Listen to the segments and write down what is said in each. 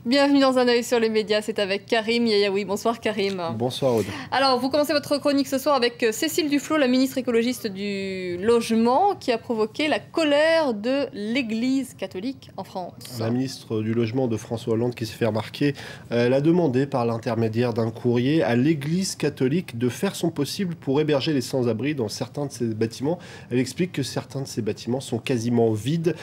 Bienvenue dans Un œil sur les médias, c'est avec Karim Yayaoui. Bonsoir Karim. Bonsoir Aude. Alors, vous commencez votre chronique ce soir avec Cécile Duflot, la ministre écologiste du Logement, qui a provoqué la colère de l'Église catholique en France. La ministre du Logement de François Hollande qui s'est fait remarquer, elle a demandé par l'intermédiaire d'un courrier à l'Église catholique de faire son possible pour héberger les sans-abri dans certains de ses bâtiments. Elle explique que certains de ces bâtiments sont quasiment vides.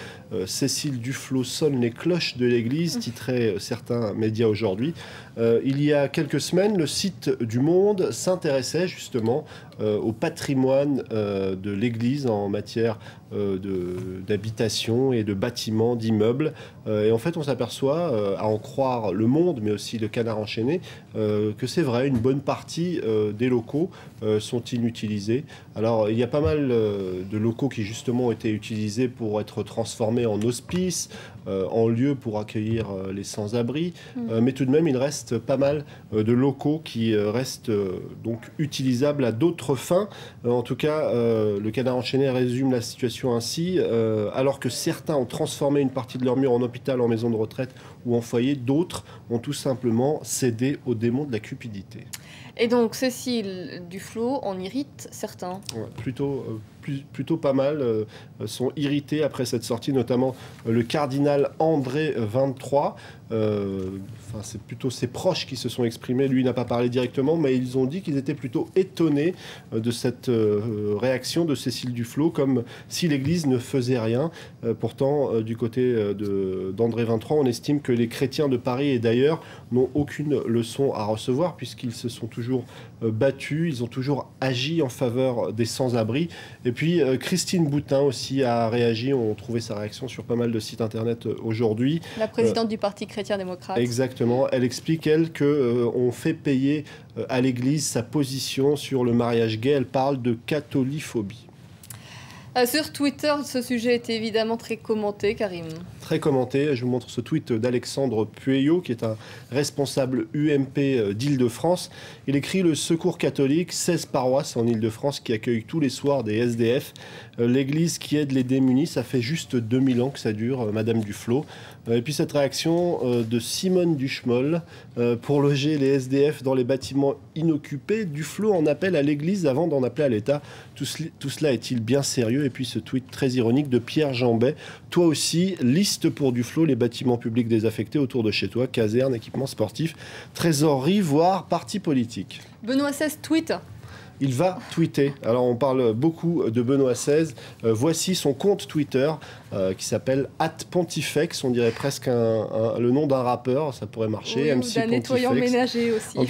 Cécile Duflot sonne les cloches de l'Église, titrait certains médias aujourd'hui. Il y a quelques semaines, le site du Monde s'intéressait justement au patrimoine de l'Église en matière d'habitation et de bâtiments, d'immeubles. Et en fait, on s'aperçoit, à en croire Le Monde, mais aussi le Canard enchaîné, que c'est vrai, une bonne partie des locaux sont inutilisés. Alors, il y a pas mal de locaux qui justement ont été utilisés pour être transformés en hospices, en lieu pour accueillir les sans-abri. Mais tout de même, il reste pas mal de locaux qui restent donc utilisables à d'autres fins. En tout cas, le Canard enchaîné résume la situation ainsi. Alors que certains ont transformé une partie de leur mur en hôpital, en maison de retraite ou en foyer, d'autres ont tout simplement cédé au démon de la cupidité. Et donc, Cécile Duflot en irrite certains. Ouais, plutôt pas mal sont irrités après cette sortie, notamment le cardinal André 23. C'est plutôt ses proches qui se sont exprimés. Lui n'a pas parlé directement, mais ils ont dit qu'ils étaient plutôt étonnés de cette réaction de Cécile Duflot, comme si l'Église ne faisait rien. Pourtant, du côté d'André 23, on estime que les chrétiens de Paris et d'ailleurs n'ont aucune leçon à recevoir, puisqu'ils se sont toujours battus, ils ont toujours agi en faveur des sans-abri. Et puis Christine Boutin aussi a réagi, on trouvait sa réaction sur pas mal de sites internet aujourd'hui. La présidente du Parti chrétien-démocrate. Exactement, elle explique elle qu'on fait payer à l'Église sa position sur le mariage gay, elle parle de catholiphobie. Sur Twitter, ce sujet est évidemment très commenté, Karim. Très commenté. Je vous montre ce tweet d'Alexandre Pueyo, qui est un responsable UMP d'Île-de-France. Il écrit: le Secours catholique, 16 paroisses en Île-de-France qui accueillent tous les soirs des SDF. L'Église qui aide les démunis, ça fait juste 2000 ans que ça dure, Madame Duflot. Et puis cette réaction de Simone Duchemol, pour loger les SDF dans les bâtiments inoccupés, Duflot en appelle à l'Église avant d'en appeler à l'État. Tout cela est-il bien sérieux? Et puis ce tweet très ironique de Pierre Jambet: toi aussi, liste pour Duflot les bâtiments publics désaffectés autour de chez toi, casernes, équipements sportifs, trésorerie, voire partis politiques. Benoît XVI tweet. Il va tweeter. Alors on parle beaucoup de Benoît XVI. Voici son compte Twitter qui s'appelle @Pontifex. On dirait presque le nom d'un rappeur. Ça pourrait marcher. Oui, MC d'un nettoyant ménager aussi. En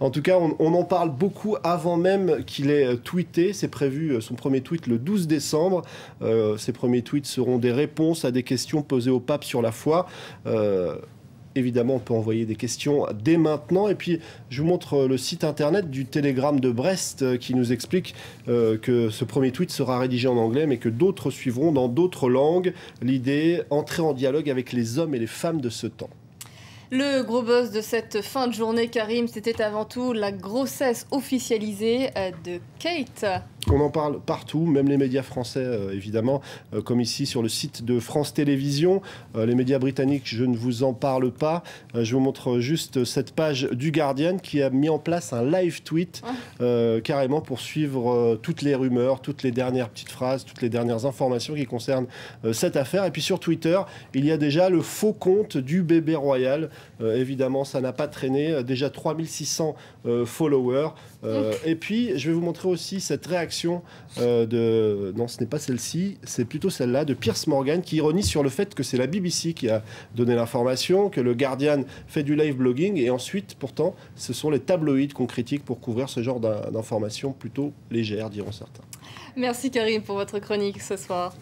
tout cas, on en parle beaucoup avant même qu'il ait tweeté. C'est prévu son premier tweet le 12 décembre. Ses premiers tweets seront des réponses à des questions posées au pape sur la foi. Évidemment, on peut envoyer des questions dès maintenant. Et puis, je vous montre le site internet du Télégramme de Brest qui nous explique que ce premier tweet sera rédigé en anglais, mais que d'autres suivront dans d'autres langues. L'idée, entrer en dialogue avec les hommes et les femmes de ce temps. Le gros buzz de cette fin de journée, Karim, c'était avant tout la grossesse officialisée de Kate. On en parle partout, même les médias français, évidemment, comme ici sur le site de France Télévisions. Les médias britanniques, je ne vous en parle pas. Je vous montre juste cette page du Guardian qui a mis en place un live tweet carrément pour suivre toutes les rumeurs, toutes les dernières petites phrases, toutes les dernières informations qui concernent cette affaire. Et puis sur Twitter, il y a déjà le faux compte du bébé royal. Évidemment, ça n'a pas traîné. Déjà 3600 followers. Et puis, je vais vous montrer aussi cette réaction non, ce n'est pas celle-ci, c'est plutôt celle-là, de Piers Morgan, qui ironise sur le fait que c'est la BBC qui a donné l'information, que le Guardian fait du live blogging, et ensuite, pourtant, ce sont les tabloïds qu'on critique pour couvrir ce genre d'informations plutôt légères, diront certains. Merci Karim pour votre chronique ce soir.